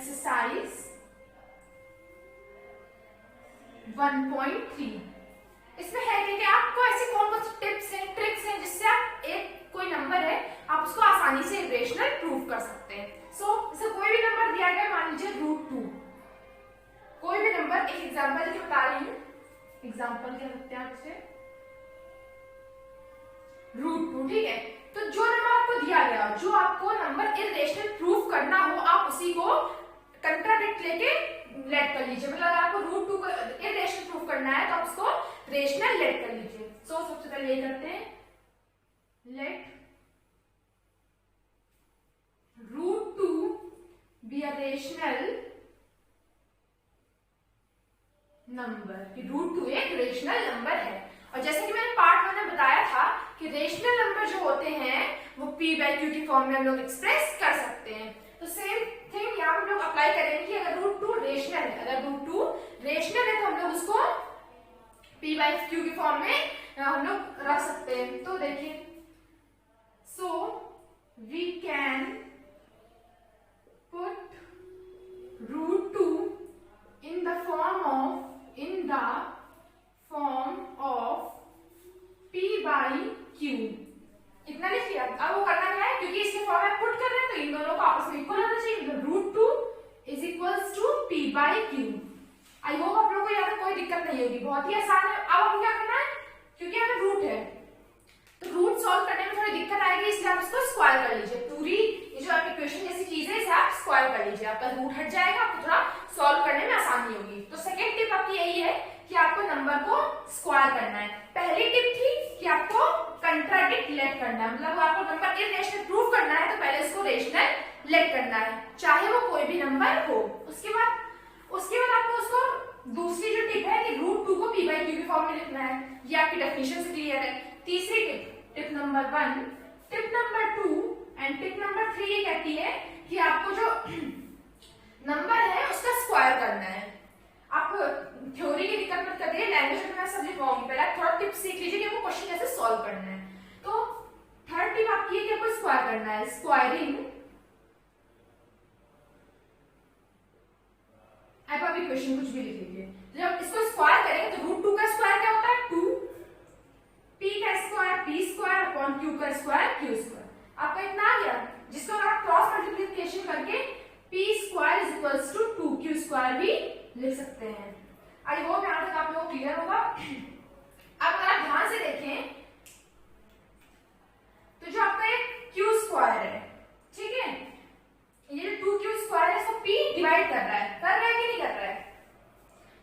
Exercise 1.3। इसमें है कि आपको ऐसी कौन कौन सी टिप्स हैं, ट्रिक्स हैं जिससे आप एक कोई नंबर है आप उसको आसानी से इरेशनल प्रूव कर सकते हैं। इसे कोई भी नंबर दिया गया, मान लीजिए √2, कोई भी नंबर, एक एग्जांपल की बता रही हूँ, एग्जांपल क्या सकते हैं आपसे, √2, ठीक है। तो जो नंबर आपको दिया गया, जो आपको नंबर इरेशनल प्रूफ करना हो, आप उसी को कंट्राडिक्ट लेके लेट कर लीजिए। मतलब अगर आपको √2 को इरेशनल प्रूफ करना है तो आप उसको रेशनल लेट कर लीजिए। सबसे पहले ये करते हैं, let √2 be a rational number, कि √2 एक रेशनल नंबर है। और जैसे कि मैंने पार्ट 1 में बताया था कि रेशनल नंबर जो होते हैं वो p/q की फॉर्म में हम लोग एक्सप्रेस कर सकते हैं। तो सेम थिंग यहाँ हम लोग अप्लाई करेंगे कि अगर √2 रेशनल है, अगर √2 रेशनल है तो हम लोग उसको p/q की फॉर्म में हम लोग रख सकते हैं। तो देखिए, so we can put √2 in the form of p/q। इतना लिख लिया। अब वो करना क्या है, क्योंकि इसके फॉर्म में पुट कर रहे हैं तो इन दोनों को आपस में इक्वल होना चाहिए। √2 is equals to p/q। I hope आप लोगों को यहाँ कोई दिक्कत नहीं होगी, बहुत ही आसान है। अब हमें क्या करना है, क्योंकि हमें रूट है तो रूट सॉल्व करने में थोड़ी दिक्कत आएगी, इसलिए आप इसको स्क्वायर कर लीजिए। पूरी ये जो आपकी इक्वेशन जैसी चीज है इसे आप स्क्वायर कर लीजिए, आपका रूट हट जाएगा, आपको थोड़ा सॉल्व करने में आसानी होगी। तो सेकेंड टिप आपकी यही है कि आपको नंबर को स्क्वायर करना है। पहली टिप थी कि आपको कंट्राडिक्ट लेट करना है, मतलब आपको नंबर इरेशनल प्रूव करना है तो पहले इसको रेशनल लेट करना है, चाहे वो कोई भी नंबर हो। उसके बाद आपको उसको दूसरी जो टिप है कि √2 को p/q की फॉर्म में लिखना है, ये आपकी डेफिनेशन से क्लियर है। तीसरी tip number 1, tip number 2 and tip number 3 ये कहती है कि आपको जो नंबर है उसका स्क्वायर करना है। आप थ्योरी की दिक्कत मत करिए, लैंग्वेज में मैं सब लिखवाऊंगी, पहले आप थोड़ा टिप सीख लीजिए कि आपको क्वेश्चन कैसे सॉल्व करना है। तो थर्ड टिप आपकी है कि आपको स्क्वायर करना है, स्क्वायरिंग आप अभी क्वेश्चन कुछ भी लिख लीजिए। जब इसको स्क्वायर करेंगे तो √2 का स्क्वायर क्या होता है 2, p का स्क्वायर p² अपॉन q का स्क्वायर q²। आपका इतना आ गया, जिसको आप क्रॉस मल्टीप्लिकेशन करके p² is equals to 2q² भी लिख सकते हैं। आई होप यहां तक आप लोगों को क्लियर होगा। अब अगर आप ध्यान से देखें तो जो आपका एक q² है, ठीक है, ये 2q² है, इसको p डिवाइड कर रहा है कि नहीं कर रहा है,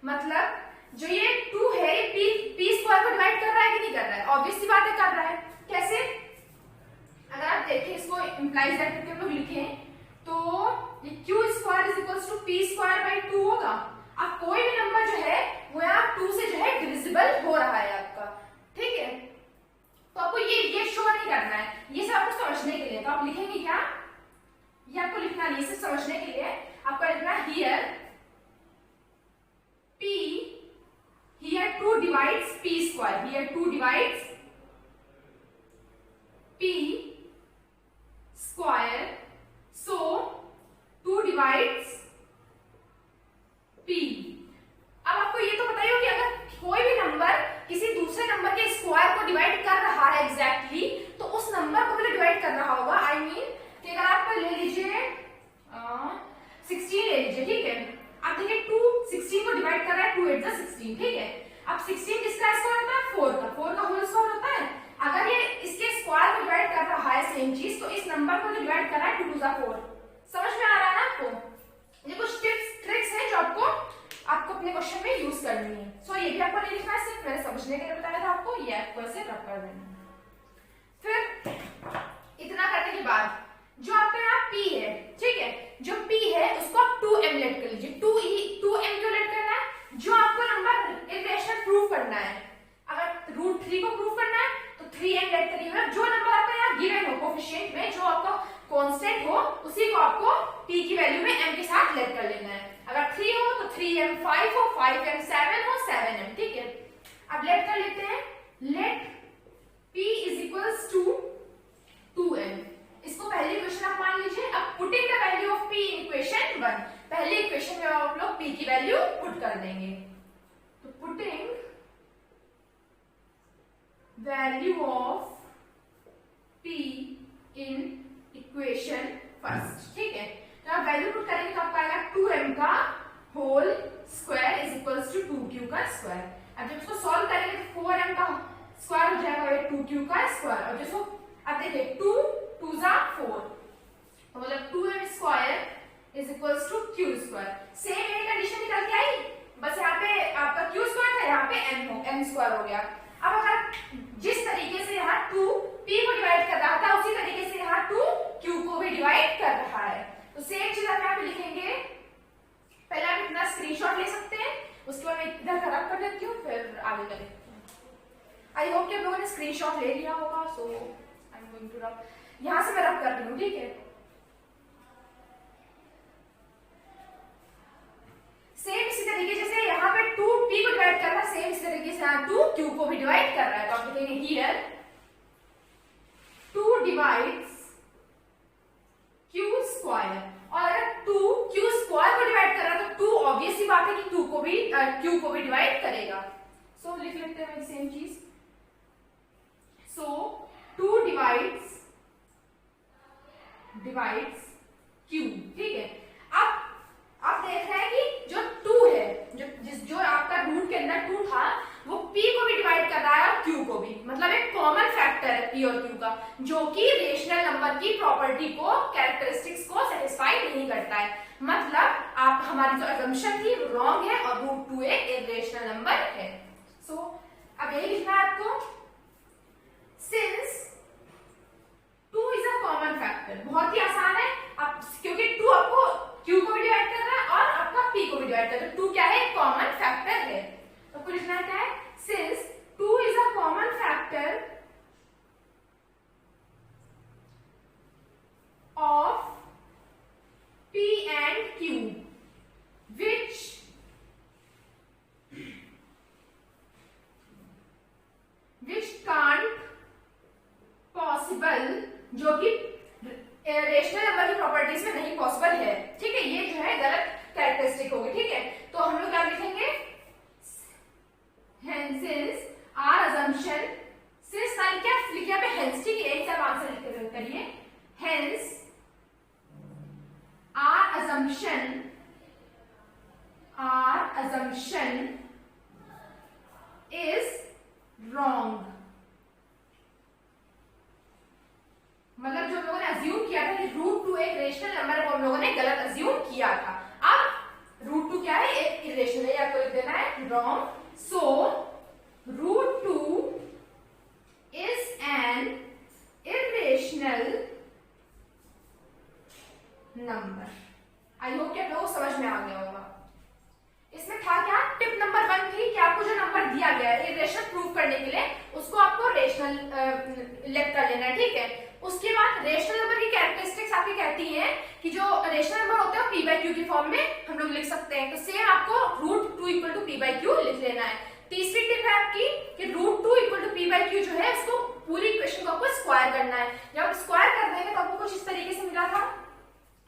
मतलब जो ये 2 है ये p² को डिवाइड कर रहा है कि नहीं कर रहा है, ऑब्वियस सी बात है कर रहा है। कैसे, अगर आप देखें इसको इंप्लाइज दैट करके हम लोग लिखें तो ये q² is equals to p²/2 होगा। अब कोई भी नंबर जो है वो यहाँ 2 से जो है डिविजिबल हो रहा है आपका, ठीक है, तो आपको ये शो नहीं करना है, ये सब आपको समझने के लिए। तो आप लिखेंगे क्या, ये आपको लिखना नहीं, सिर्फ समझने के लिए आपको लिखना here p, here 2 divides p², here 2 divides p², so 2 divides p। अब आपको ये तो बताइए कि अगर कोई भी नंबर किसी दूसरे नंबर के स्क्वायर को डिवाइड कर रहा है एग्जैक्टली, तो उस नंबर को भी डिवाइड कर रहा होगा। आई मीन कि अगर आप ले लीजिए 16 ले लीजिए, ठीक है, आप देखिए 2 16 को डिवाइड कर रहा है, 2 8 जा 16, ठीक है। अब 16 किसका स्क्वायर होता है, 4 का होल स्क्वायर होता है। अगर ये इसके स्क्वायर को डिवाइड कर रहा है सेम चीज, तो इस नंबर को डिवाइड कर रहा है 2 2 जा 4। समझ में आ रहा है ना आपको? ये कुछ टिप्स ट्रिक्स हैं जो आपको अपने क्वेश्चन में यूज करनी है। सो ये भी आपको नहीं लिखना है, सिर्फ मैंने समझने के लिए बताया था आपको, ये आपको ऐसे रख कर देना। फिर इतना करने के बाद जो आपका यहाँ p है, ठीक है, जो p है उसको आप 2m लेट कर लीजिए। 2m क्यों लेट करना है, जो आपको नंबर इरेशनल प्रूव करना है, अगर √3 को प्रूव करना है तो 3m लेट करिए। जो नंबर आपका यहाँ गिवन हो कोफिशिएंट में, जो आपका कांस्टेंट हो, उसी को आपको p की वैल्यू में m के साथ लेट कर लेना है। अगर 3 हो तो 3m, 5 हो 5m, 7 हो 7m, ठीक है। अब लेट कर लेते हैं, let p is equals to 2m। इसको पहली क्वेश्चन आप मान लीजिए। अब putting the value of p in equation 1। पहले इक्वेशन में आप लोग p की वैल्यू पुट कर देंगे। तो putting value of p in equation first, ठीक है। तो आप वैल्यू पुट करेंगे तो आपका आएगा 2m का whole square is equals to 2q का स्क्वायर। अब जब इसको सॉल्व करेंगे तो 4m का स्क्वायर हो जाएगा 2q का स्क्वायर। और जिसको अब देखिए 2 2 जा 4, तो मतलब 2m square is equals to q square. Same यही कंडीशन निकल के आई, बस यहाँ पे आपका q स्क्वायर था, यहाँ पे m स्क्वायर हो गया। अब अगर जिस तरीके से यहाँ 2 p को डिवाइड कर रहा था उसी तरीके से यहाँ 2 q को भी डिवाइड कर रहा है। तो सेम चीज आप यहाँ पे लिखेंगे। पहले आप इतना स्क्रीनशॉट ले सकते हैं, उसके बाद मैं इधर खराब कर देती हूँ, फिर आगे करें। आई होप कि आप लोगों ने स्क्रीनशॉट ले लिया होगा। So I am going to rub, यहां से मैं रब कर रही हूँ, ठीक है। सेम इसी तरीके जैसे यहाँ पे 2p को डिवाइड कर रहा है, सेम इसी तरीके से यहाँ 2q को भी डिवाइड कर रहा है। तो आप लिखेंगे हियर 2 डिवाइड्स q स्क्वायर। और अगर 2q स्क्वायर को डिवाइड कर रहा है तो 2 ऑब्वियस सी बात है कि q को भी डिवाइड करेगा। सो लिख लेते हैं सेम चीज। सो 2 डिवाइड्स q, ठीक है। अब आप देख रहे हैं कि जो 2 है, जो आपका रूट के अंदर 2 था, वो p को भी डिवाइड कर रहा है और q को भी। मतलब एक कॉमन फैक्टर है p और q का, जो कि रेशनल नंबर की प्रॉपर्टी को, कैरेक्टरिस्टिक्स को सेटिस्फाई नहीं करता है। मतलब आप हमारी जो असम्पशन थी वो रॉन्ग है और रूट 2 एक इर्रेशनल नंबर है। सो अब यही लिखना है आपको, since 2 is a common factor. बहुत ही आसान है, आप क्योंकि 2 आपको q को भी डिवाइड कर रहा है और आपका p को भी डिवाइड कर रहा है, तो 2 क्या है, कॉमन फैक्टर है। तो आपको लिखना है क्या है, since 2 is a common factor of p and q which can't possible, जो कि रेशनल नंबर की प्रॉपर्टीज में नहीं पॉसिबल है, ठीक है। ये जो है गलत कैरेक्टरिस्टिक होगी, ठीक है। तो हम लोग क्या लिखेंगे, hence our assumption, since का क्या लिखिए पे hence, ठीक है। एक सब आंसर लिख करिए, hence our assumption is wrong। मतलब जो लोगों ने अज्यूम किया था कि रूट 2 एक रेशनल नंबर है, वो हम लोगों ने गलत अज्यूम किया था। अब रूट 2 क्या है, एक इर्रेशनल है, आपको लिख देना है wrong. So root 2 is an irrational number. I hope कि आप लोगों को समझ में आ गया होगा। इसमें था क्या, टिप नंबर 1 थी कि आपको जो नंबर दिया गया है इर्रेशनल प्रूव करने के लिए, उसको आपको रेशनल लेफ्ट कर लेना है, ठीक है। उसके बाद रेशनल नंबर की कैरेक्टरिस्टिक्स आपकी कहती हैं कि जो रेशनल नंबर होते हैं p by q की फॉर्म में हम लोग लिख सकते हैं। तो सेम आपको root 2 equal to p by q लिख लेना है। तीसरी टिप है आपकी कि root 2 equal to p by q जो है, उसको पूरी इक्वेशन को आपको स्क्वायर करना है। जब आप स्क्वायर कर देंगे तो आपको कुछ इस तरीके से मिला था,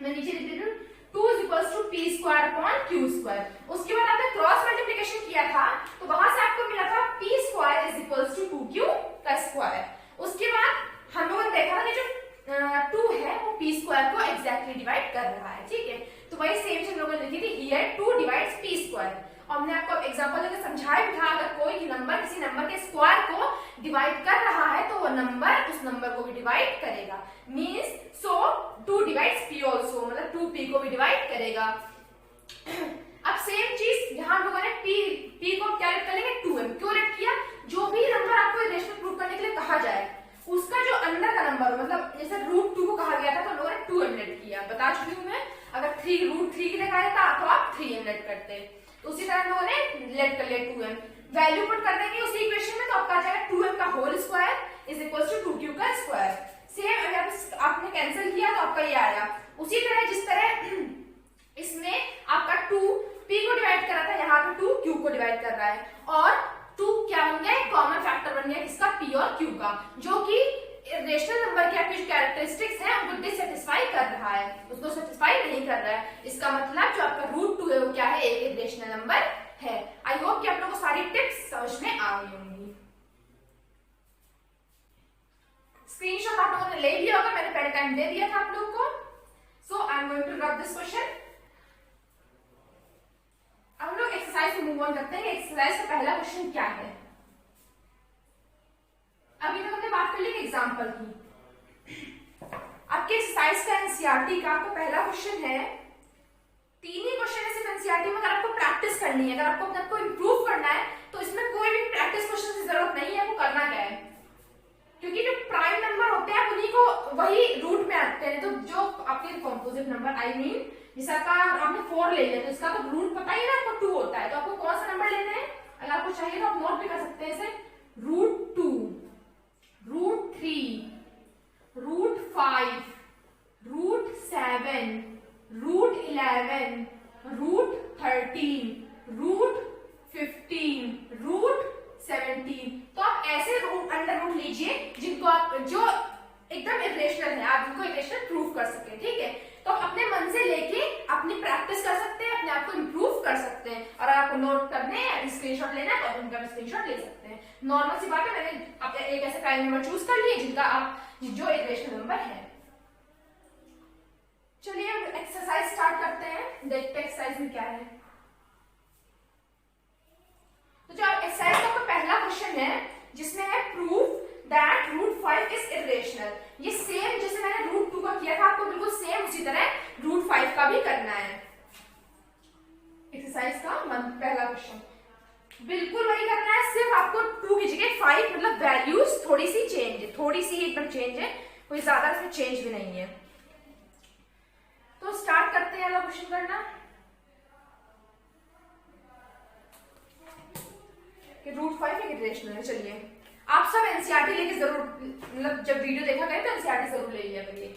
मैं नीचे लिख देती हूँ, 2 is equals to p square upon q square। उसके बाद आपने क्रॉस मल्टीप्लिकेशन किया था तो वहां से आपको मिला था p square is equals to 2q का स्क्वायर। उसके बाद हम लोगों ने देखा था कि जो 2 है वो p स्क्वायर को एग्जैक्टली डिवाइड कर रहा है, ठीक है। तो वही सेम चीज हम लोगों ने लिखी थी, हियर 2 डिवाइड्स p स्क्वायर। और हमने आपको एग्जांपल देकर समझाया भी था, अगर कोई नंबर किसी नंबर के स्क्वायर को डिवाइड कर रहा है तो वो नंबर उस नंबर को भी डिवाइड करेगा। मींस सो 2 डिवाइड्स p आल्सो, मतलब 2p को भी डिवाइड करेगा। अब सेम चीज यहाँ लोगों ने p को क्या लेट कर लेंगे, 2m। क्यों लेट किया, जो भी नंबर आपको इरेशनल प्रूव करने के लिए कहा जाए उसका जो अंदर का नंबर हो, मतलब जैसे रूट 2 को कहा गया था तो लोगों ने 2m लेट किया, बता चुकी हूँ मैं। अगर रूट 3 के लिए कहा जाता तो आप 3m लेट करते, तो उसी तरह लोगों ने लेट कर लिया 2m। वैल्यू पुट कर देंगे उसी इक्वेशन में तो आपका आ जाएगा 2m का whole square is equal to 2q का स्क्वायर। सेम अगर आपने कैंसिल किया तो आपका ये आया। उसी तरह जिस तरह इसमें आपका 2 p को डिवाइड कर रहा था, यहाँ पे 2 q को डिवाइड कर रहा है और 2 क्या बन गया, कॉमन फैक्टर बन गया किसका, p और q का, जो कि इरेशनल नंबर के आपकी जो कैरेक्टरिस्टिक्स हैं उनको डिससेटिस्फाई कर रहा है, उसको सेटिस्फाई नहीं कर रहा है। इसका मतलब जो आपका रूट 2 है वो क्या है, एक इरेशनल नंबर है। आई होप कि आप लोगों को सारी टिप्स समझ में आ गई होंगी। स्क्रीनशॉट आप लोगों ने ले लिया होगा, मैंने पहले टाइम दे दिया था आप लोगों को। So I am going to rub this question. अब हम लोग एक्सरसाइज से मूव ऑन करते हैं। एक्सरसाइज का पहला क्वेश्चन क्या है। अभी तक हमने बात कर ली एग्जांपल की। आपके एक्सरसाइज का एनसीईआरटी का आपको पहला क्वेश्चन है, तीन ही क्वेश्चन है सिर्फ एनसीईआरटी में। अगर आपको प्रैक्टिस करनी है, अगर आपको अपने आप को इंप्रूव करना है, तो इसमें कोई भी प्रैक्टिस क्वेश्चन की जरूरत नहीं है। वो करना क्या है, क्योंकि जो प्राइम नंबर होते हैं उन्हीं को वही रूट में आते हैं। तो जो आपके कंपोजिट नंबर आई मीन जैसे आपका आपने 4 ले लिया तो इसका तो रूट पता ही ना आपको 2 होता है। तो आपको कौन सा नंबर लेना है, अगर आपको चाहिए तो आप नोट भी कर सकते हैं इसे। Root 2, root 3, root 5, root 7, root 11, root 13, root 15, root 17। तो आप ऐसे अंडर रूट लीजिए जिनको आप जो एकदम इरेशनल है, आप जिनको इरेशनल प्रूव कर सके। ठीक है, तो आप अपने मन से लेके अपनी प्रैक्टिस कर सकते हैं, अपने आप को इंप्रूव कर सकते हैं। और आपको नोट करने हैं, स्क्रीनशॉट लेना है तो आप उनका स्क्रीनशॉट ले सकते हैं। नॉर्मल सी बात है, मैंने आप एक ऐसे प्राइम नंबर चूज कर लिए जिनका आप जो इरेशनल नंबर है। चलिए अब एक्सरसाइज स्टार्ट करते हैं, देखते हैं एक्सरसाइज में क्या है। तो जो एक्सरसाइज का पहला क्वेश्चन है जिसमें है prove that root 5 is irrational. ये सेम जैसे मैंने रूट 2 का किया था, आपको बिल्कुल सेम उसी तरह रूट 5 का भी करना है। एक्सरसाइज का पहला क्वेश्चन बिल्कुल वही करना है, सिर्फ आपको 2 की जगह 5 मतलब वैल्यूज थोड़ी सी चेंज है, थोड़ी सी एकदम चेंज है, कोई ज्यादा इसमें चेंज भी नहीं है। तो स्टार्ट करते हैं अगला क्वेश्चन करना। रूट 5 एक इरेशनल है। चलिए आप सब एनसीईआरटी लेके जरूर, मतलब जब वीडियो देखा करें तो एनसीईआरटी जरूर ले लिया करिए।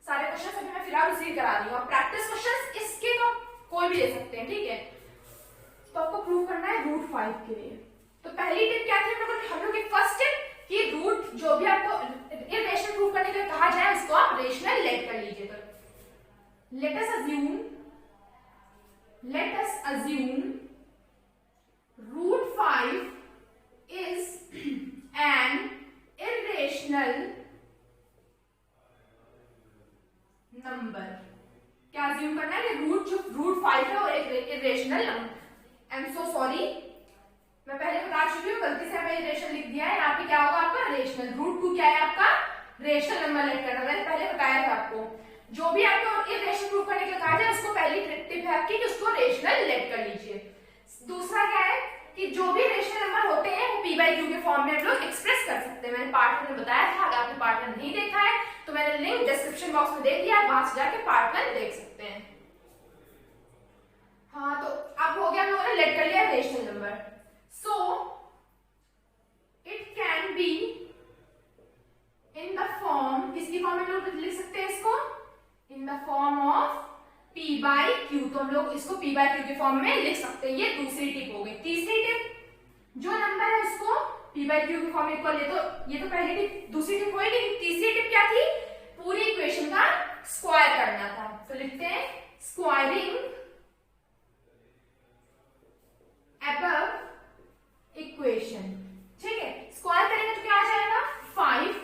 सारे क्वेश्चन अभी मैं फिलहाल उसी करा रही हूँ। प्रैक्टिस क्वेश्चन इसके तो कोई भी ले सकते हैं। ठीक है, तो आपको प्रूव करना है रूट 5 के लिए। तो पहली टिप क्या थी हम लोग की फर्स्ट टिप कि रूट जो भी आपको इरेशनल प्रूव करने के लिए कहा जाए उसको आप रेशनल लेट कर लीजिए। तो let us assume root 5 is an irrational number। क्या assume करना है कि रूट 5 है और एक irrational number। I am so sorry, मैं पहले बता चुकी हूँ, गलती से हमें इरेशनल लिख दिया है। यहाँ पे क्या होगा आपका रेशनल। रूट 2 क्या है आपका रेशनल नंबर लेट करना, मैंने पहले बताया था आपको। जो भी आपको इरेशनल प्रूव करने के लिए कहा जाए उसको पहली टिप है आपकी कि उसको रेशनल लेट कर लीजिए। दूसरा क्या है कि जो भी रेशनल नंबर होते हैं वो p बाई क्यू के फॉर्म में हम लोग एक्सप्रेस कर सकते हैं। मैंने पार्ट 1 में बताया था, अगर आपने पार्ट 1 नहीं देखा है तो मैंने लिंक डिस्क्रिप्शन बॉक्स में दे दिया, वहां से जाके पार्ट 1 देख सकते हैं। हाँ, तो अब हो गया हम लोगों ने लेट कर लिया rational number. So it can be in the form, किसकी फॉर्म में लोग लिख सकते हैं इसको, in the form of p by Q. तो हम लोग इसको p बाई क्यू के फॉर्म में लिख सकते हैं। ये दूसरी टिप हो गई। तीसरी टिप, जो नंबर है उसको p बाई क्यू के फॉर्म में इक्वल, ये तो पहली टिप, दूसरी टिप होगी। तीसरी टिप क्या थी, पूरी इक्वेशन का स्क्वायर करना था। तो लिखते हैं स्क्वायरिंग अबव इक्वेशन। ठीक है, स्क्वायर करेंगे तो क्या आ जाएगा 5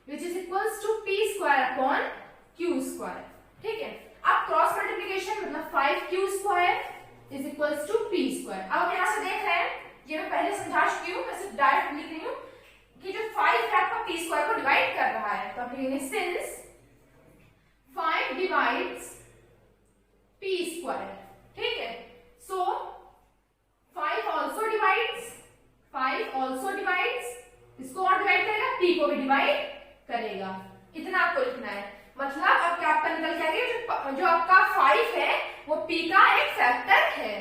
which is equals to p square upon q square. ठीक है, अब क्रॉस मल्टीप्लिकेशन मतलब 5q square is equals to p square. अब आप यहां से देख रहे हैं, ये मैं पहले समझा चुकी हूं, मैं सिर्फ डायरेक्ट लिख रही हूं कि जो 5 है आपका p स्क्वायर को डिवाइड कर रहा है। तो आप लिखेंगे सिंस 5 डिवाइड्स p स्क्वायर। ठीक है, सो 5 ऑल्सो डिवाइड्स, इसको और डिवाइड करेगा, p को भी डिवाइड करेगा। इतना आपको लिखना है। मतलब अब क्या आपका निकल के आ गया, जो आपका 5 है वो p का एक फैक्टर है।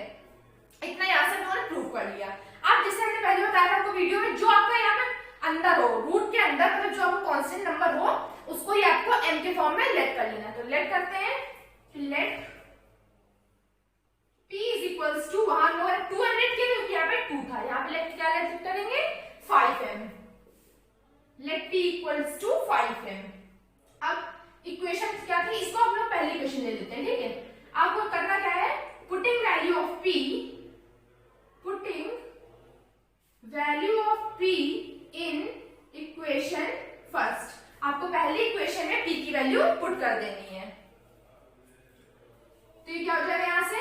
इतना यहां से हमने प्रूव कर लिया। अब जैसे हमने पहले बताया था आपको वीडियो में, जो आपका यहाँ पे अंदर हो, रूट के अंदर, मतलब जो आपको कांस्टेंट नंबर हो उसको ही आपको m के फॉर्म में लेट कर लेना है। तो लेट करते हैं, let p is equals to, वहां हम लोग 200 के, क्योंकि यहाँ पे 2 था, यहाँ पे लेट क्या लेट करेंगे 5m। Let p p equals to 5m। अब इक्वेशन क्या थी, इसको हम लोग पहली इक्वेशन ले लेते हैं, ठीक है। आपको करना क्या है, putting value of p in equation first. आपको पहली इक्वेशन में p की वैल्यू पुट कर देनी है। तो ये क्या हो जाएगा, यहां से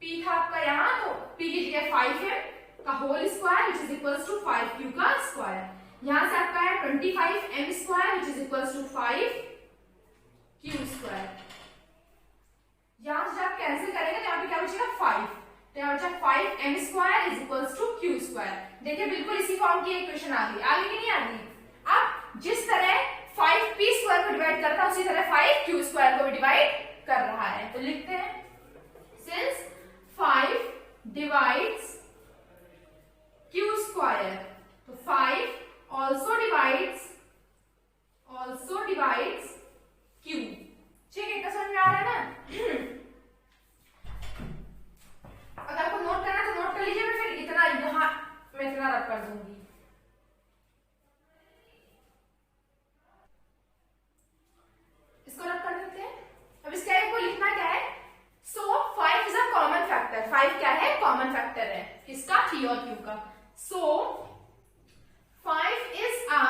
p था आपका यहां, तो p की जगह 5m का whole square which is equals to 5q का स्क्वायर। यहां से आपका है 25m square which is equals to 5q square. यहां से आप कैंसिल करेंगे तो यहाँ पे क्या बचेगा 5, तो यहाँ बचा 5m square is equals to q square. देखिए बिल्कुल इसी फॉर्म की इक्वेशन आ गई, आगे की नहीं आ गई। अब जिस तरह 5p स्क्वायर को डिवाइड करता है उसी तरह 5q स्क्वायर को भी डिवाइड कर रहा है। तो लिखते हैं सिंस 5 डिवाइड्स q स्क्वायर, तो 5 ऑल्सो डिवाइड्स q। ठीक है, समझ में आ रहा है ना। अगर आपको नोट करना तो नोट कर लीजिए, मैं फिर इतना यहां मैं इतना रब कर दूंगी। इसको रब कर देते हैं। अब इसके आगे को लिखना क्या है, सो 5 इज अ कॉमन फैक्टर। 5 क्या है, कॉमन फैक्टर है, किसका, p और q का। सो 5 is a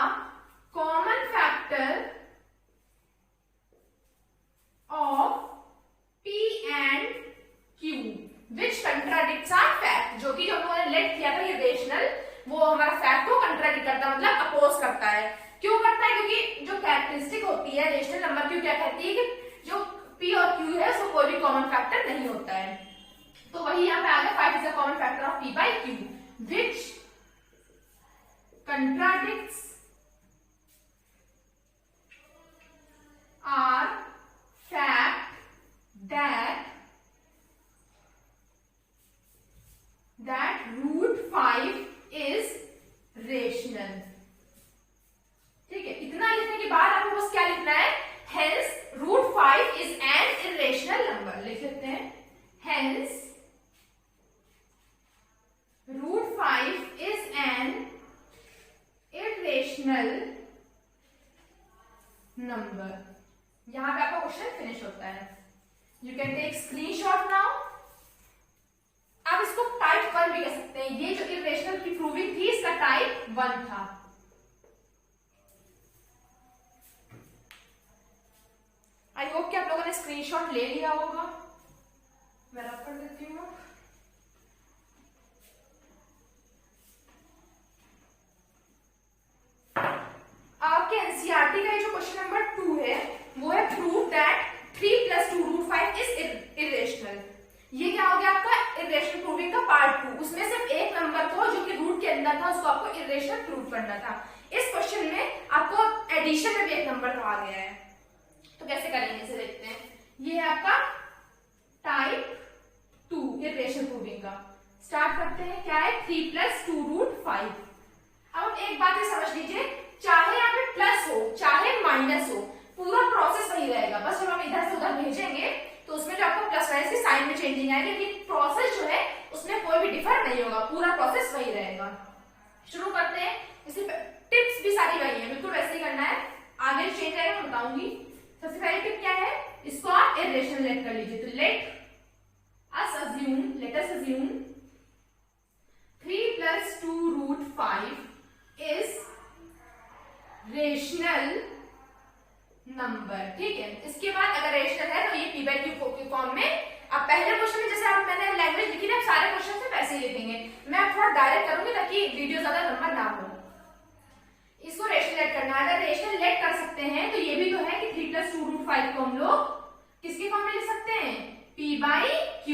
common factor of p and q which contradicts our fact। जो कि जो हमने लेट किया था ये रेशनल, वो हमारा फैक्ट को कंट्राडिक्ट करता है, मतलब अपोज करता है। क्यों करता है, क्योंकि जो कैरेक्टरिस्टिक होती है रेशनल नंबर की, क्या कहती है कि जो p और q है उसको कोई भी कॉमन फैक्टर नहीं होता है। तो वही यहाँ पे आ गया 5 is a common factor of p by q which contradicts our fact that root 5 is rational। ठीक है, इतना लिखने के बाद आपको बस क्या लिखना है, hence root 5 is an irrational number। लिख सकते हैं hence root 5 is an irrational number। यहां पे आपका क्वेश्चन फिनिश होता है। You can take screenshot now. आप इसको टाइप 1 भी कह सकते हैं। ये जो इरेशनल की प्रूविंग थी इसका टाइप 1 था। आई होप कि आप लोगों ने स्क्रीनशॉट ले लिया होगा। मैं रब कर देती हूँ। आपके एनसीईआरटी का जो क्वेश्चन नंबर 2 है वो है प्रूव दैट 3 + 2 √5 इज इरेशनल। ये क्या हो गया आपका इरेशनल प्रूविंग का पार्ट 2। उसमें सिर्फ एक नंबर था जो कि रूट के अंदर था, उसको आपको इरेशनल प्रूव करना था। इस क्वेश्चन में आपको एडिशन में भी एक नंबर कहा गया है, तो कैसे करेंगे इसे देखते हैं। ये है आपका टाइप 2 इरेशनल प्रूविंग का। स्टार्ट करते हैं, क्या है 3 + 2 √5। अब एक बात ये समझ लीजिए, चाहे यहाँ पे प्लस हो चाहे माइनस हो, पूरा प्रोसेस वही रहेगा। बस जब हम इधर से उधर भेजेंगे तो उसमें जो आपको प्लस माइनस की साइन में चेंजिंग आएगी, लेकिन प्रोसेस जो है उसमें कोई भी डिफर नहीं होगा, पूरा प्रोसेस वही रहेगा। शुरू करते हैं। इसी टिप्स भी सारी वही है, बिल्कुल वैसे ही करना है। आगे चेंज आएगा मैं बताऊंगी। सबसे पहली टिप क्या है, इसको आप इरेशनल लेट कर लीजिए। तो let us assume 3 + 2 √5 is rational number. ठीक है, इसके बाद अगर रेशनल है तो ये p by q फॉर्म में। अब पहले क्वेश्चन में जैसे आप मैंने लैंग्वेज लिखी ना, सारे क्वेश्चन से वैसे ही लिखेंगे। मैं अब थोड़ा डायरेक्ट करूंगी ताकि वीडियो ज्यादा लंबा ना हो। इसको रेशनल लेट करना है। अगर रेशनल लेट कर सकते हैं तो ये भी तो है कि 3 + 2 √5 को हम लोग किसके फॉर्म में लिख सकते हैं, p by q।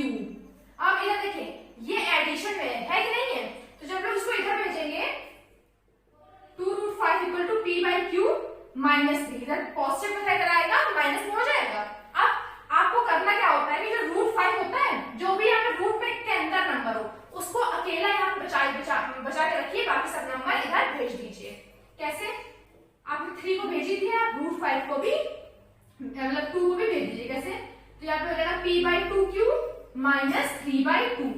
अब इधर देखें, ये एडिशन में है कि नहीं है, तो जब लोग इसको इधर भेजेंगे 2 √5 = p by q -3, इधर पॉजिटिव में लेकर आएगा माइनस में हो जाएगा। अब आपको करना क्या होता है कि जो √5 होता है, जो भी यहाँ पे रूट में के अंदर नंबर हो उसको अकेला यहाँ बचा के रखिए, बाकी सब नंबर इधर भेज दीजिए। कैसे, आपने 3 को भेजी थी, आप √5 को भी मतलब 2 को भी भेज दीजिए। कैसे, तो यहाँ पे हो जाएगा p by 2q -3 by 2।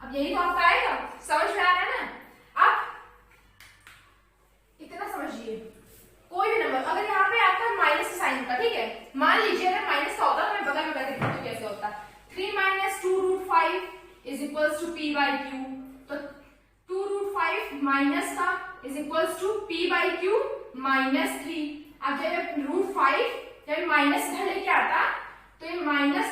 अब यही तो आपका आएगा। समझ में आ रहा है ना। अब इतना समझिए, कोई भी नंबर, अगर यहाँ पे आपका माइनस साइन होता, ठीक है, मान लीजिए अगर माइनस का होता तो मैं बगल में करके दिखाती हूँ कैसे होता। 3 minus 2√5 is equals to P by Q. तो 2√5 माइनस का is equals to P by Q minus 3। अब जब √5 जब माइनस घर लेके आता तो ये माइनस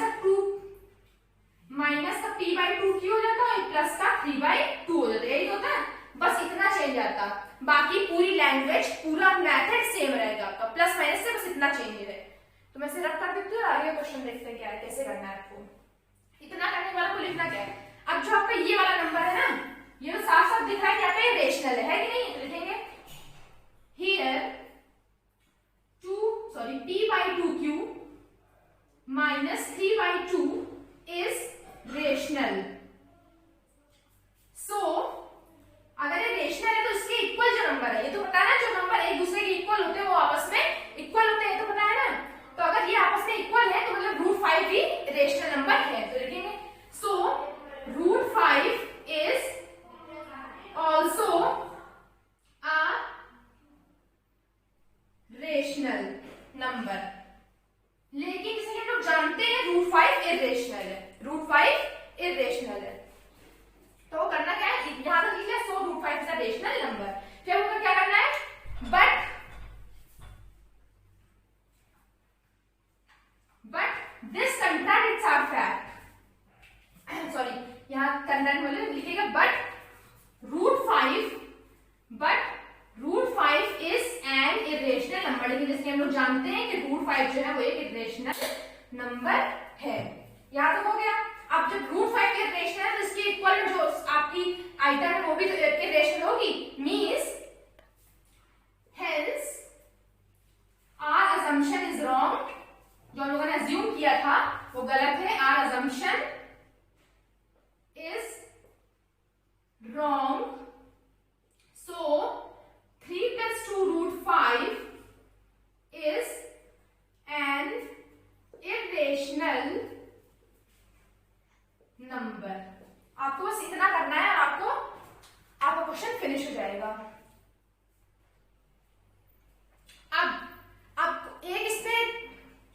का p बाई 2 क्यों हो जाता है, प्लस का 3 बाई 2 हो जाता है, यही होता है, बस इतना चेंज आता। बाकी पूरी लैंग्वेज पूरा मेथड सेम रहेगा आपका, प्लस माइनस से बस इतना चेंज है। तो मैं इसे रख कर देती हूँ, आगे क्वेश्चन देखते हैं क्या है, कैसे करना है आपको। इतना करने के बाद आपको लिखना क्या है। अब जो आपका ये वाला नंबर है ना, ये तो साफ साफ दिख रहा है कि यहाँ पे रेशनल है कि नहीं, तो लिखेंगे here p by 2q minus 3 by 2 is rational. So अगर ये रेशनल है तो इसके इक्वल जो नंबर है, ये तो पता है ना, जो नंबर एक दूसरे के इक्वल होते हैं वो आपस में इक्वल होते हैं, तो पता है ना। तो अगर ये आपस में इक्वल है तो मतलब √5 भी रेशनल नंबर है, तो लिखेंगे सो √5 is also a rational number. लेकिन जैसे हम लोग जानते हैं √5 इरेशनल है, √5 इरेशनल है, तो वो करना क्या है, यहां तक लिख लिया, so √5 is a rational number. फिर हमको क्या करना है, but this contradicts our fact. Sorry, यहां कंट्राडिक्ट बोले लिखिएगा √5 इज एन इरेशनल नंबर। लेकिन जैसे हम लोग जानते हैं कि √5 जो है वो एक इरेशनल नंबर है। यहां तक हो गया। अब जब √5 इरेशनल है तो इसके इक्वल जो आपकी आइटम है वो भी तो इरेशनल होगी, means hence our assumption is wrong. जो हम लोगों ने अज्यूम किया था वो गलत है, our assumption is wrong. So 3 plus 2 √5 is an irrational number। आपको बस इतना करना है, आपका क्वेश्चन फिनिश हो जाएगा। अब एक इसमें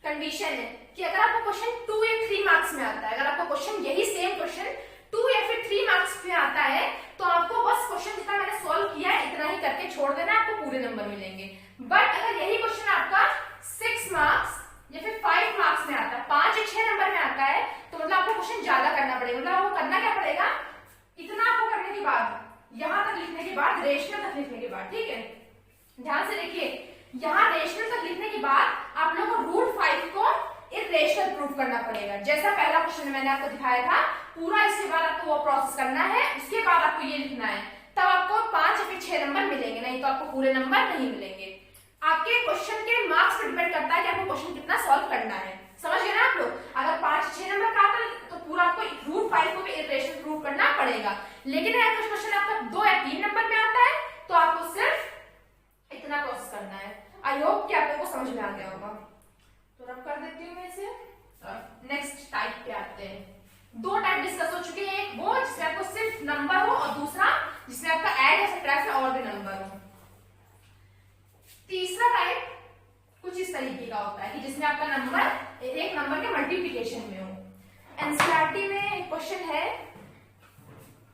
कंडीशन है कि अगर आपको क्वेश्चन 2 या 3 मार्क्स में आता है, अगर आपका क्वेश्चन यही सेम क्वेश्चन 2 या फिर 3 मार्क्स में आता है तो आपको बस क्वेश्चन जितना मैंने सॉल्व किया है इतना ही करके छोड़ देना, आपको पूरे नंबर मिलेंगे। बट अगर यही क्वेश्चन आपका 6 मार्क्स या फिर 5 मार्क्स में आता है, 5 या 6 नंबर में आता है, तो मतलब आपको क्वेश्चन ज्यादा करना पड़ेगा। मतलब आपको करना क्या पड़ेगा, इतना आपको करने के बाद, यहां तक लिखने के बाद, रेशनल तक लिखने के बाद, ठीक है, ध्यान से देखिए, यहां रेशनल तक लिखने के बाद आप लोग को √5 को इरेशनल प्रूफ करना पड़ेगा। जैसा पहला क्वेश्चन मैंने आपको दिखाया था, पूरा इसके बाद आपको वो प्रोसेस करना है, उसके बाद आपको ये लिखना है, तब आपको 5 या फिर 6 नंबर मिलेंगे, नहीं तो आपको पूरे नंबर नहीं मिलेंगे। आपके क्वेश्चन के मार्क्स पर डिपेंड करता है कि आपको क्वेश्चन कितना सॉल्व करना है। समझ गए ना आप लोग। अगर 5-6 नंबर का आता है तो पूरा आपको √5 को भी इरेशनल प्रूफ करना पड़ेगा। लेकिन अगर कुछ क्वेश्चन आपका 2 या 3 नंबर में आता है तो आपको सिर्फ इतना प्रोसेस करना है। आई होप कि आप लोगों को समझ में आ गया होगा। तो रब कर देती हूँ मैं इसे। नेक्स्ट टाइप पे आते हैं। 2 टाइप डिस्कस हो चुके हैं, एक वो जिसमें आपको सिर्फ नंबर हो और दूसरा जिसमें आपका ऐड या सब्ट्रैक्ट से और भी नंबर हो। तीसरा टाइप कुछ इस तरीके का होता है कि जिसमें आपका नंबर एक नंबर के मल्टीप्लिकेशन में हो। एनसीईआरटी में एक क्वेश्चन है,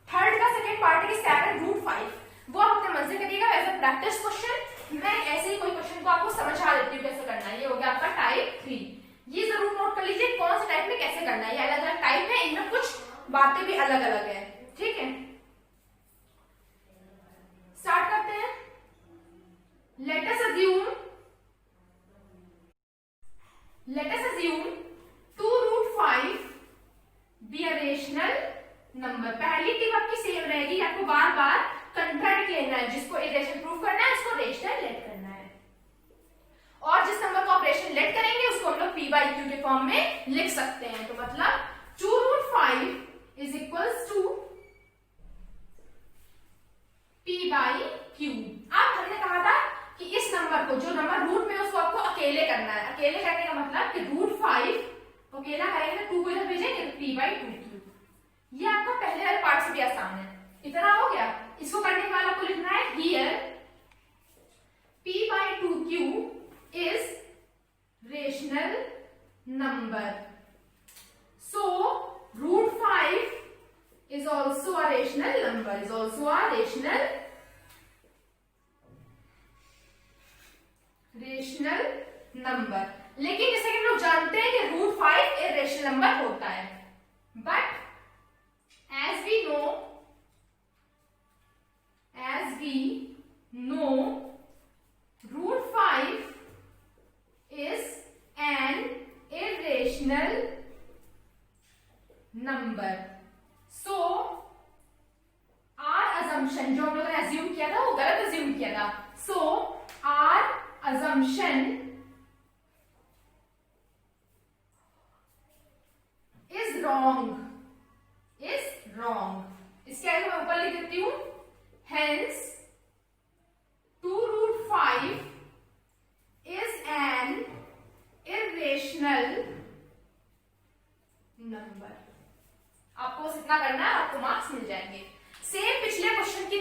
थर्ड का सेकंड पार्ट के 7√5, वो आप अपने मन से करिएगा एज अ प्रैक्टिस क्वेश्चन। मैं ऐसे ही कोई क्वेश्चन को आपको समझा देती हूँ कैसे करना है। ये हो गया आपका टाइप 3। ये जरूर नोट कर लीजिए कौन सा टाइप में कैसे करना है। ये अलग अलग टाइप है, इनमें कुछ बातें भी अलग अलग है, ठीक है। स्टार्ट करते हैं। Let us assume 2√5 B a rational number. पहली टिप आपकी सेम रहेगी, आपको बार बार कंट्राडिक्ट लेना है, जिसको इरेशनल प्रूफ करना है उसको रेशनल लेट करना है, और जिस नंबर को आप रेशनल लेट करेंगे उसको हम लोग p by q के फॉर्म में लिख सकते हैं। तो मतलब 2√5 is equals to p by q। अब हमने कहा था कि इस नंबर को, जो नंबर रूट में उसको आपको अकेले करना है। अकेले करने का मतलब कि √5 को अकेला करेंगे तो 2 को इधर भेजेंगे तो p by 2q। ये आपका पहले वाले पार्ट से भी आसान है। इतना हो गया। इसको करने के बाद आपको लिखना है here p/2q is rational number. So root 5 is also a rational number, is also a rational number. लेकिन जैसे कि हम लोग जानते हैं कि रूट 5 इरेशनल नंबर होता है, but as we know root 5 is an irrational number. So our assumption, जो हम लोगों ने assume किया था वो गलत assume किया था. So our assumption is wrong. इसके आगे मैं ऊपर लिख देती हूं, hence 2 root 5 is an irrational number. आपको बस इतना करना है, आपको मार्क्स मिल जाएंगे. सेम पिछले क्वेश्चन की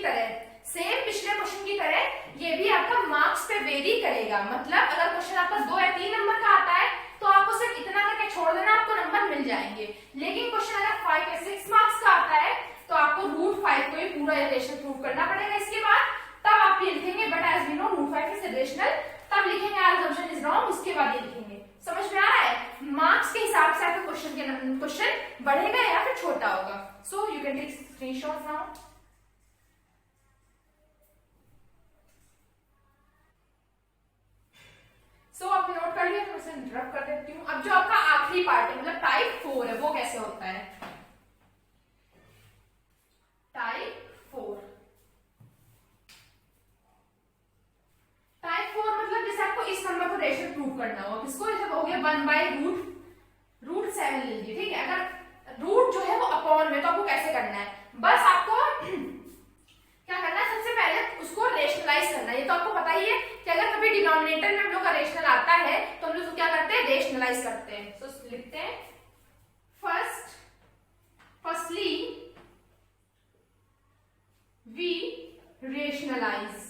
तरह ये भी आपका मार्क्स पे वेरी करेगा. मतलब अगर क्वेश्चन आपका 2 या 3 नंबर का आता है तो आपको सिर्फ इतना करके छोड़ देना, आपको नंबर मिल जाएंगे. लेकिन क्वेश्चन अगर 5 या 6 मार्क्स का आता है तो आपको रूट 5 को ही पूरा इरेशनल प्रूव करना पड़ेगा. इसके बाद तब आप ये लिखेंगे but as we know root 5 is irrational, तब लिखेंगे आवर असम्पशन इज रॉन्ग, उसके बाद ये लिखेंगे. समझ में आ रहा है? मार्क्स के हिसाब से आपका क्वेश्चन बढ़ेगा या फिर छोटा होगा. So you can take screenshot now. So आपने नोट कर लिया, तो मैं ड्रॉप कर देती हूँ. अब जो आपका आखिरी पार्ट है, मतलब टाइप 4 है, वो कैसे होता है? टाइप 4 मतलब जैसे आपको इस नंबर को रेशनल प्रूव करना हो. किसको? जैसे हो गया 1/रूट 7 लीजिए, ठीक है. अगर रूट जो है वो अपॉन में, तो आपको कैसे करना है? बस आपको क्या करना है, सबसे पहले उसको रेशनलाइज करना है. ये तो आपको पता ही है कि अगर कभी डिनोमिनेटर में हम लोग का रेशनल आता है तो हम लोग क्या करते हैं, रेशनलाइज करते हैं. तो लिखते हैं firstly we rationalize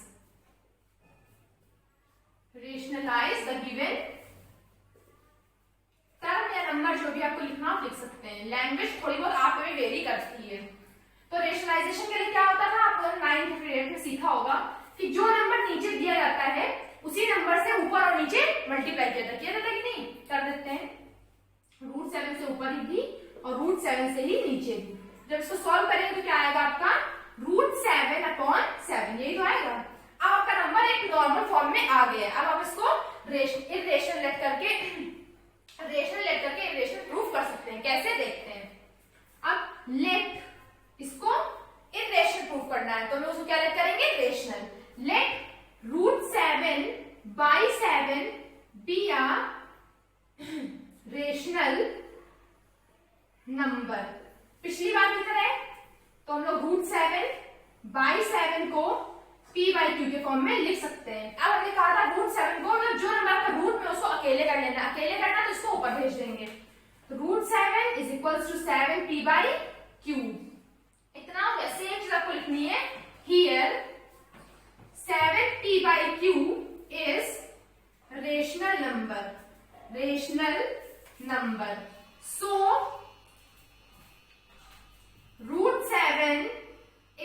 the given term या नंबर, जो भी आपको लिखना आप लिख सकते हैं. लैंग्वेज थोड़ी बहुत आप में वेरी करती है. तो रेशनलाइजेशन के लिए क्या होता था, आपको 9th पीरियड में सीखा होगा कि जो नंबर नीचे दिया जाता है उसी नंबर से ऊपर और नीचे मल्टीप्लाई किया जाता है कि नहीं? कर देते हैं. रूट 7 से ऊपर ही थी और रूट 7 से ही नीचे भी. जब इसको सॉल्व करेंगे तो क्या आएगा आपका? रूट 7/7, यही तो आएगा. अब आपका नंबर एक नॉर्मल फॉर्म में आ गया है. अब आप इसको इरेशनल लेट करके इरेशनल प्रूफ कर सकते हैं. कैसे? देखते हैं. अब लेट इसको इरेशनल प्रूफ करना है तो हम उसको क्या लेट करेंगे? Rational. Late root 7/7 B a rational number. पिछली बार की तरह तो हम लोग रूट 7/7 को p/q के फॉर्म में लिख सकते हैं. अब हमने कहा था रूट 7 को, मतलब जो नंबर का रूट में उसको अकेले कर लेना. अकेले करना तो इसको ऊपर भेज देंगे. तो root 7 is equals to 7p/q. इतना हो गया. सेम चीज आपको लिखनी है here. 7p/q is rational number. So root 7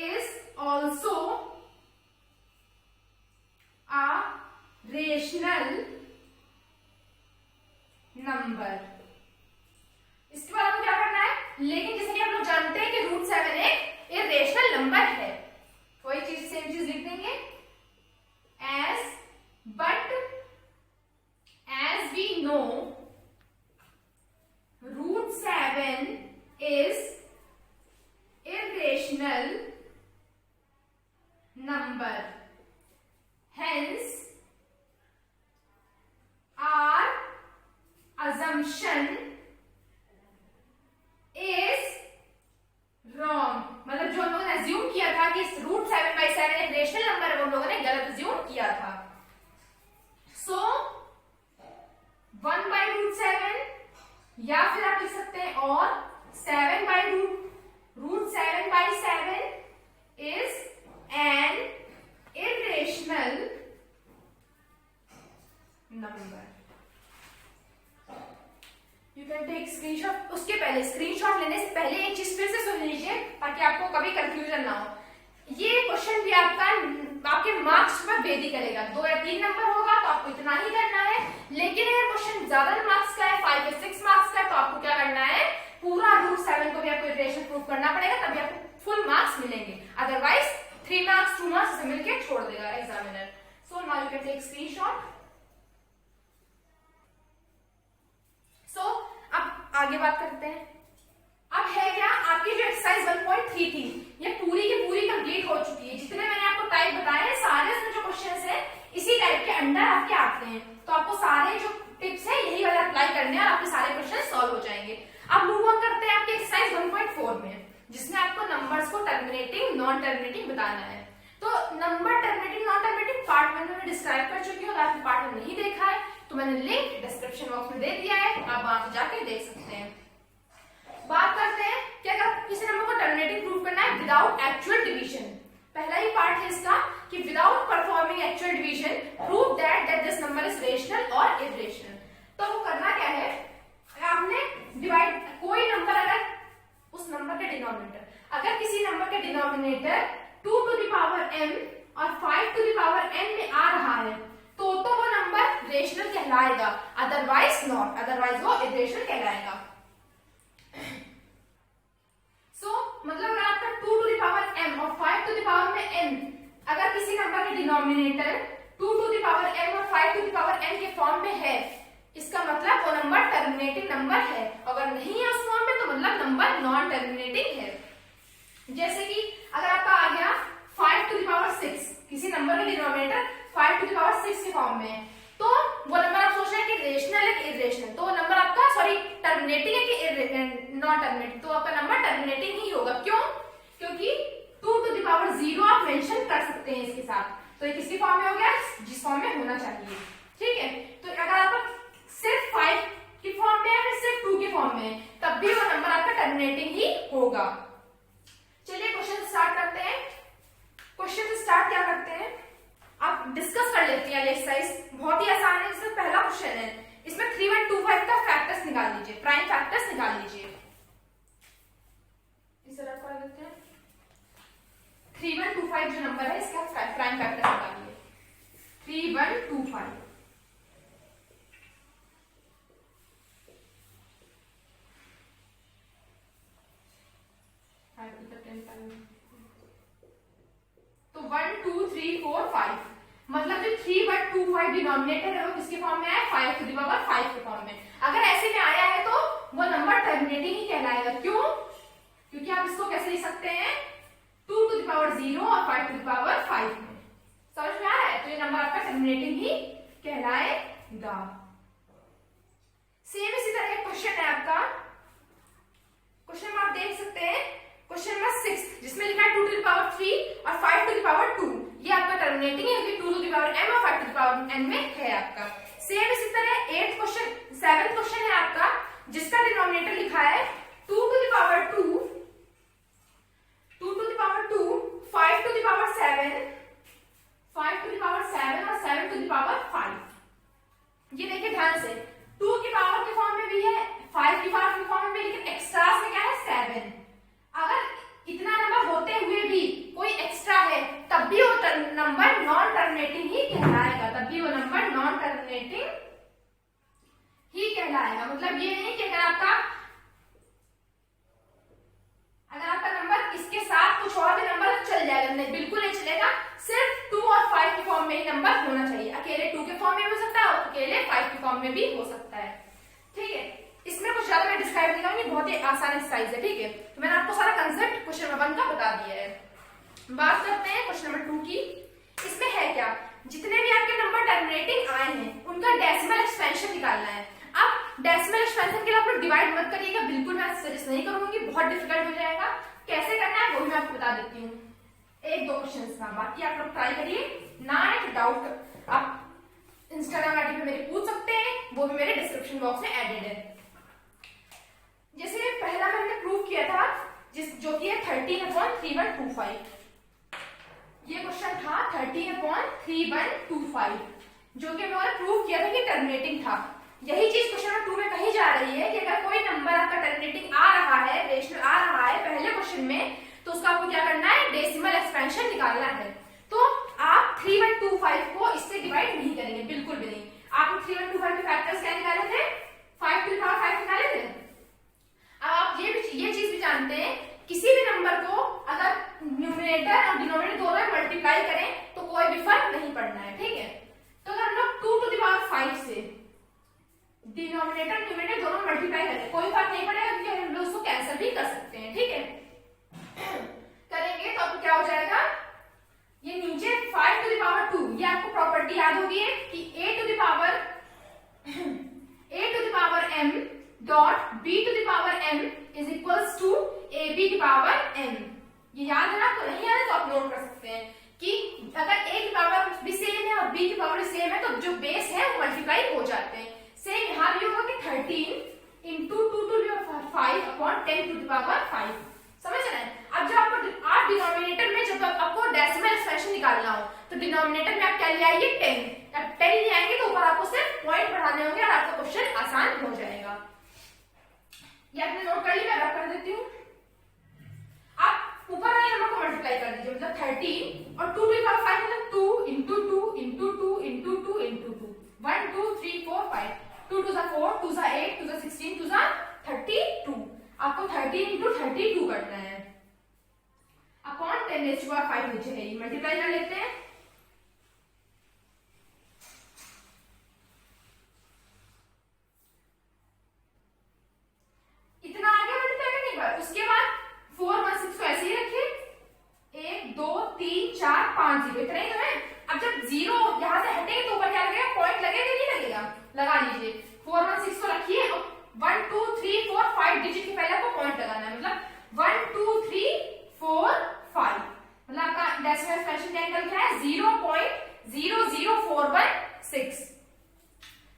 is also a rational number. इसके बाद हम क्या करना है? लेकिन जैसे कि हम लोग जानते हैं कि रूट 7 एक इरेशनल नंबर है, वही चीज सेम चीज लिख देंगे. as we know root 7 is irrational number, hence our assumption is wrong. मतलब जो हम लोगों ने assume किया था कि रूट 7/7 एक रेशनल नंबर है, वो हम लोगों ने गलत assume किया था. So 1/√7 या फिर आप लिख सकते हैं और 7/√7 is an irrational number. You can take screenshot. उसके पहले स्क्रीनशॉट लेने से पहले एक चीज फिर से सुन लीजिए ताकि आपको कभी कंफ्यूजन ना हो। ये क्वेश्चन भी आपके मार्क्स पर वेरी करेगा। 2 या 3 नंबर होगा तो आपको इतना ही करना है, लेकिन अगर क्वेश्चन ज्यादा मार्क्स का है, 5 या 6 मार्क्स का है, तो आपको क्या करना है, पूरा रूट 7 को भी आपको इटरेशन प्रूव करना पड़ेगा, तभी आपको फुल मार्क्स मिलेंगे। अदरवाइज 3 मार्क्स 2 मार्क्स से मिलकर छोड़ देगा examiner. So now you can take screenshot. So अब आगे बात करते हैं। अब है क्या, आपकी जो एक्सरसाइज 1.3 थी ये पूरी की पूरी कंप्लीट हो चुकी है। जितने मैंने आपको टाइप बताए हैं सारे उसमें जो क्वेश्चंस हैं इसी टाइप के अंडर आपके आते हैं, तो आपको सारे जो टिप्स है यही वाले अप्लाई करने हैं और आपके सारे क्वेश्चन सॉल्व हो जाएंगे। अब मूव ऑन करते हैं आपकी एक्सरसाइज 1.4 में, जिसमें आपको नंबर्स को टर्मिनेटिंग नॉन टर्मिनेटिंग बताना है। तो number terminating non terminating part one में डिस्क्राइब कर चुकी हूँ। अगर आपने पार्ट वन नहीं देखा है तो मैंने लिंक डिस्क्रिप्शन बॉक्स में दे दिया है, आप वहां पे जाके देख सकते हैं। बात करते हैं कि अगर किसी नंबर को टर्मिनेटिंग प्रूव करना है विदाउट एक्चुअल डिवीजन। पहला ही पार्ट है इसका कि without performing actual division prove that this number is rational और इरेशनल। तो वो करना क्या है, आपने डिवाइड कोई नंबर, अगर उस नंबर के डिनोमिनेटर, अगर किसी नंबर के denominator 2 to the power m और 5 to the power n में आ रहा है तो वो नंबर रेशनल कहलाएगा, अदरवाइज नॉट, अदरवाइज वो इरेशनल कहलाएगा। मतलब अगर आपका 2 to the power m और 5 to the power में n, अगर किसी नंबर के denominator 2 to the power m और 5 to the power n के फॉर्म में है, इसका मतलब वो नंबर टर्मिनेटिंग नंबर है। अगर नहीं है उस फॉर्म में तो मतलब नंबर नॉन टर्मिनेटिंग है। जैसे कि अगर आपका आ गया 5 to the power 6, किसी नंबर का डिनोमिनेटर 5 to the power 6 के फॉर्म में है, तो वो नंबर आप सोच रहे हैं कि रेशनल है कि इरेशनल, तो वो नंबर आपका टर्मिनेटिंग है कि नॉन टर्मिनेटिंग, तो आपका नंबर टर्मिनेटिंग ही होगा। क्यों? क्योंकि 2 to the power 0 आप मेंशन कर सकते हैं इसके साथ, तो ये किसके फॉर्म में हो गया, जिस फॉर्म में होना चाहिए। ठीक है, तो अगर आपका सिर्फ 5 के फॉर्म में है फिर सिर्फ 2 के फॉर्म में है, तब भी वो नंबर आपका टर्मिनेटिंग ही होगा। चलिए क्वेश्चन स्टार्ट करते हैं। क्वेश्चन स्टार्ट क्या करते हैं, आप डिस्कस कर लेते हैं। एक्सरसाइज बहुत ही आसान है। इसमें पहला क्वेश्चन है, इसमें 3, 1, 2, 5 का फैक्टर्स निकाल लीजिए, प्राइम फैक्टर्स निकाल लीजिए। इसे रख कर लेते हैं। 3, 1, 2, 5 जो नंबर है इसका प्राइम फैक्टर्स निकालिए। 3, 1, 2, 5। तो 1, 2, 3, 4, 5, मतलब जो 3, 1, 2, 5 डिनोमिनेटर है वो किसके फॉर्म में है, 5 to the power 5 के फॉर्म में। अगर ऐसे में आया है तो वो नंबर टर्मिनेटिंग ही कहलाएगा। क्यों? क्योंकि आप इसको कैसे लिख सकते हैं, 2 to the power 0 और 5 to the power 5 में। समझ में आ रहा है? तो ये नंबर आपका टर्मिनेटिंग ही कहलाएगा। सेम इसी तरह एक क्वेश्चन है आपका, क्वेश्चन आप देख सकते हैं, क्वेश्चन नंबर 6 जिसमें लिखा है 2 to the power 3 और 5 to the power 2, ये आपका टर्मिनेटिंग है क्योंकि 2 to the power m और 5 to the power n में है आपका। सेम इसी तरह 7th क्वेश्चन है आपका जिसका डिनोमिनेटर लिखा है 2 to the power 2, 2 to the power 2, 5 to the power 7, 5 to the power 7 और 7 to the power 5। ये देखिए ध्यान से, 2 की पावर के फॉर्म में भी है, 5 की पावर के फॉर्म में भी, लेकिन एक्स्ट्रास में क्या है 7। अगर इतना नंबर होते हुए भी कोई एक्स्ट्रा है तब भी वो नंबर नॉन टर्मिनेटिंग ही कहलाएगा, तब भी वो नंबर नॉन टर्मिनेटिंग ही कहलाएगा। मतलब ये नहीं कि अगर आपका नंबर इसके साथ कुछ और भी नंबर चल जाएगा, नहीं, बिल्कुल नहीं चलेगा। सिर्फ 2 और 5 के फॉर्म में ही नंबर होना चाहिए। अकेले 2 के फॉर्म में भी हो सकता है और अकेले 5 के फॉर्म में भी हो सकता है। ठीक है, इसमें कुछ ज्यादा मैं डिस्क्राइब नहीं करूंगी, बहुत ही आसान एक्सरसाइज है। ठीक है, तो मैंने आपको सारा कंसेप्ट क्वेश्चन नंबर 1 का बता दिया है। बात करते हैं क्वेश्चन नंबर 2 की। इसमें है क्या, जितने भी आपके नंबर टर्मिनेटिंग आए हैं उनका डेसिमल एक्सपेंशन निकालना है। अब डेसिमल एक्सपेंशन के लिए आप लोग डिवाइड मत करिएगा, बिल्कुल मैं सजेस्ट नहीं करूंगी, बहुत डिफिकल्ट हो जाएगा। कैसे करना है वो भी मैं आपको बता देती हूँ, 1-2 क्वेश्चन का। बाकी आप लोग ट्राई करिए, ना है डाउट आप इंस्टाग्राम आईडी पे मेरे पूछ सकते हैं, वो भी मेरे डिस्क्रिप्शन बॉक्स में एडेड है। जैसे पहला मैंने प्रूव किया था जो कि है 13/3125। ये क्वेश्चन था 13/3125। जो कि हमने प्रूव किया था कि टर्मिनेटिंग था। यही चीज क्वेश्चन नंबर 2 में कही जा रही है कि अगर कोई नंबर आपका टर्मिनेटिंग आ रहा है, रेशनल आ रहा है पहले क्वेश्चन में, तो उसका आपको क्या करना है, डेसिमल एक्सपेंशन निकालना है। तो आप 3125 को इससे डिवाइड नहीं करेंगे, बिल्कुल भी नहीं। आपने 3125 के फैक्टर्स क्या निकाले थे, 5 to the power 5 निकाले थे। अब आप ये चीज भी जानते हैं, किसी भी नंबर को अगर न्यूमरेटर और डिनोमिनेटर दोनों में मल्टीप्लाई करें तो कोई भी फर्क नहीं पड़ना है, ठीक है। तो अगर हम लोग 2 to the power 5 से डिनोमिनेटर न्यूमरेटर दोनों मल्टीप्लाई करें, कोई फर्क नहीं पड़ेगा, क्योंकि हम लोग उसको कैंसिल भी कर सकते हैं, ठीक है। करेंगे तो आपको क्या हो जाएगा, ये नीचे 5 to the power 2, ये आपको प्रॉपर्टी याद होगी है कि a to the power m dot b to the power m is equals to ab की पावर m। ये याद है आपको, नहीं याद है तो आप नोट कर सकते हैं कि अगर a की पावर भी सेम है और b की पावर सेम है तो जो बेस है वो मल्टीप्लाई हो जाते हैं। सेम यहाँ भी होगा कि 13 into 2 to the power 5 upon 10 to the power 5, समझ रहे हैं। अब जब आप डिनोमिनेटर में जब आपको डेसिमल एक्सप्रेशन निकालना हो तो डिनोमिनेटर में आप क्या ले आइए, 10। अब 10 ले आएंगे तो ऊपर आपको सिर्फ पॉइंट बढ़ाने होंगे और आपका क्वेश्चन आसान हो जाएगा। ये आपने नोट कर लिया, मैं रब कर देती हूँ। आप ऊपर वाले नंबर को मल्टीप्लाई कर दीजिए, मतलब 13 और 2 to the power 5 मतलब 2 into 2 into 2 into 2 into 2, 1 2 3 4 5, 2 to the 4, 2 to the 8, 2 to the 16, 2 to the 32। आपको 13 into 32 करना है upon 10 raised to the power 5 नीचे है, मल्टीप्लाई कर लेते हैं। इतना आगे मल्टीप्लाई करने के बाद उसके बाद 4 1 6 को ऐसे ही रखिए, 1 2 3 4 5 0, इतना ही तो है। अब जब 0 यहां से हटेंगे तो ऊपर क्या लगेगा, पॉइंट लगेगा नहीं लगेगा, लगा लीजिए। 4 1 6 को रखिए, 1 2 3 4 5 डिजिट के पहले आपको पॉइंट लगाना है, मतलब 1 2 3 4 5, मतलब आपका डेसिमल एक्सप्रेशन क्या निकल गया है, 0.00416।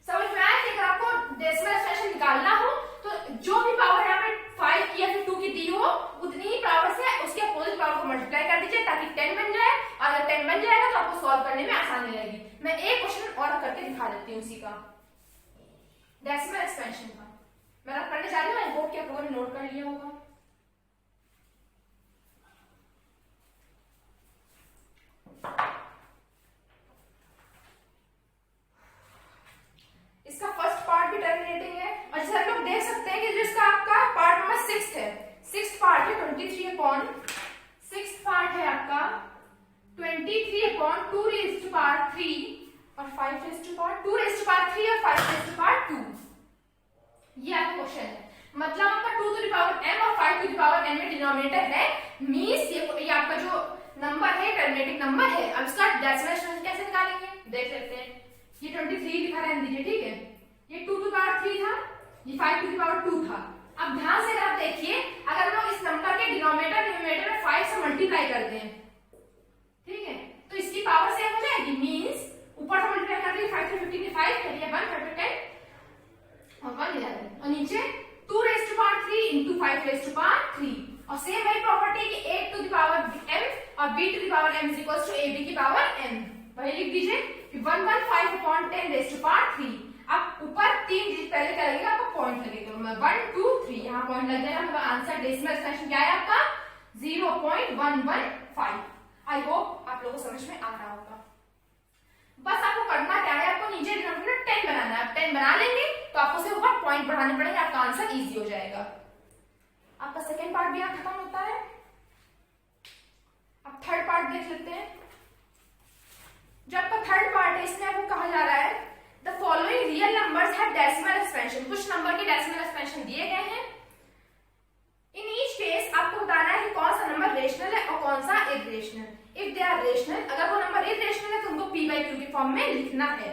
समझ में आया कि अगर आपको डेसिमल एक्सप्रेशन निकालना हो तो जो भी पावर यहाँ पे 5 की या फिर 2 की दी हो उतनी ही पावर से उसके अपोजिट पावर को मल्टीप्लाई कर दीजिए ताकि 10 बन जाए। और अगर 10 बन जाएगा तो आपको सॉल्व करने में आसानी रहेगी। मैं एक क्वेश्चन और करके दिखा देती हूँ उसी का, डेसिमल एक्सपेंशन का। मैं अब करने जा रही हूँ, आई होप कि आप लोगों ने नोट कर लिया होगा। इसका फर्स्ट पार्ट भी टर्मिनेटिंग है और जैसे आप लोग देख सकते हैं कि जो इसका आपका पार्ट नंबर 6 है, 6th पार्ट है 23 अपॉन 6th पार्ट है आपका 23 अपॉन 2 raised to power 3 और 5 raised to power 2 raised to power 3 और 5 raised to power 2। ये आपका क्वेश्चन है, मतलब आपका 2 to the power m और 5 to the power n में डिनोमिनेटर है, मींस ये आपका जो नंबर है टर्मिनेटिंग नंबर है। अब इसका डेसिमल एक्सप्रेशन कैसे निकालेंगे देख लेते हैं। ये 23 लिखा रहने दीजिए, ठीक है। ये 2 to the power 3 था, ये 5 to the power 2 था। अब ध्यान से अगर आप देखिए, अगर हम लोग इस नंबर के डिनोमिनेटर न्यूमरेटर में 5 से मल्टीप्लाई कर दें, ठीक है, तो इसकी पावर सेम हो जाएगी, मींस ऊपर से मल्टीप्लाई कर दिए 5 से 15 5 करिए 1 5 10 और 1 11 और नीचे 2 raised to power 3 into 5 raised to power 3 और सेम वही प्रॉपर्टी कि 8 to the power m और b to the power m is equals to ab की पावर m। वही लिख दीजिए कि 115 upon 10 raised to power 3। अब ऊपर 3 डिजिट पहले क्या लगेगा, आपको पॉइंट लगेगा, 1 2 3 यहाँ पॉइंट लग जाएगा। मतलब आंसर डेसिमल एक्सप्रेशन क्या है आपका 0.115। आई होप आप लोगों को समझ में आ रहा होगा। बस आपको करना क्या है, आपको नीचे डिनोमिनेटर 10 बनाना है। 10 बना लेंगे तो आपको सिर्फ ऊपर पॉइंट बढ़ाने पड़ेंगे, आपका आंसर इजी हो जाएगा। आपका सेकेंड पार्ट भी यहाँ खत्म होता है। अब थर्ड पार्ट देख लेते हैं। जो आपका थर्ड पार्ट है इसमें आपको कहा जा रहा है the following real numbers have decimal expansion. कुछ नंबर के डेसिमल एक्सपेंशन दिए गए हैं। इन ईच केस आपको बताना है कि कौन सा नंबर रेशनल है और कौन सा irrational. If they are rational, अगर वो नंबर इरेशनल है तो उनको p by q की फॉर्म में लिखना है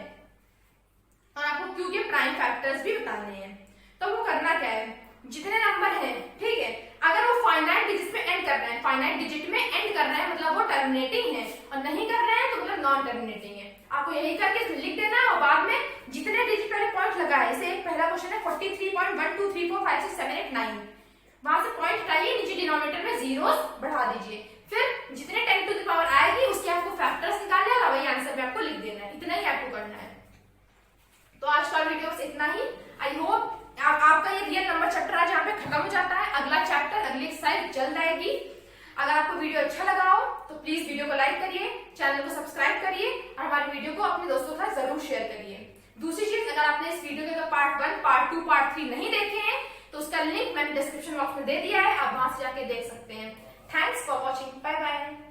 और आपको q के प्राइम फैक्टर्स भी बताने हैं। तो वो करना क्या है, जितने नंबर हैं, ठीक है, अगर वो फाइनाइट डिजिट में एंड कर रहे हैं, फाइनाइट डिजिट में एंड कर रहे हैं मतलब वो टर्मिनेटिंग है, और नहीं कर रहे हैं तो मतलब नॉन टर्मिनेटिंग है। आपको यही करके इसमें लिख देना और बाद में जितने डिजिट पहले पॉइंट लगा है, जैसे पहला क्वेश्चन है 43.123456789, वहां से पॉइंट हटाइए, नीचे डिनोमिनेटर में जीरोस बढ़ा दीजिए, फिर जितने 10 टू द पावर आएगी उसके आपको फैक्टर्स निकालने और वही आंसर में आपको लिख देना है। इतना ही आपको करना है। तो आज का वीडियो बस इतना ही। आई होप आपका ये रियल नंबर चैप्टर आज यहाँ पे खत्म हो जाता है। अगला चैप्टर, अगली एक्सरसाइज जल्द आएगी। अगर आपको वीडियो अच्छा लगा हो तो प्लीज वीडियो को लाइक करिए, चैनल को सब्सक्राइब करिए और हमारी वीडियो को अपने दोस्तों के साथ जरूर शेयर करिए। दूसरी चीज, अगर आपने इस वीडियो के पार्ट 1, पार्ट 2, पार्ट 3 नहीं देखे हैं तो उसका लिंक मैंने डिस्क्रिप्शन बॉक्स में दे दिया है, आप वहां से जाके देख सकते हैं। Thanks for watching, bye bye.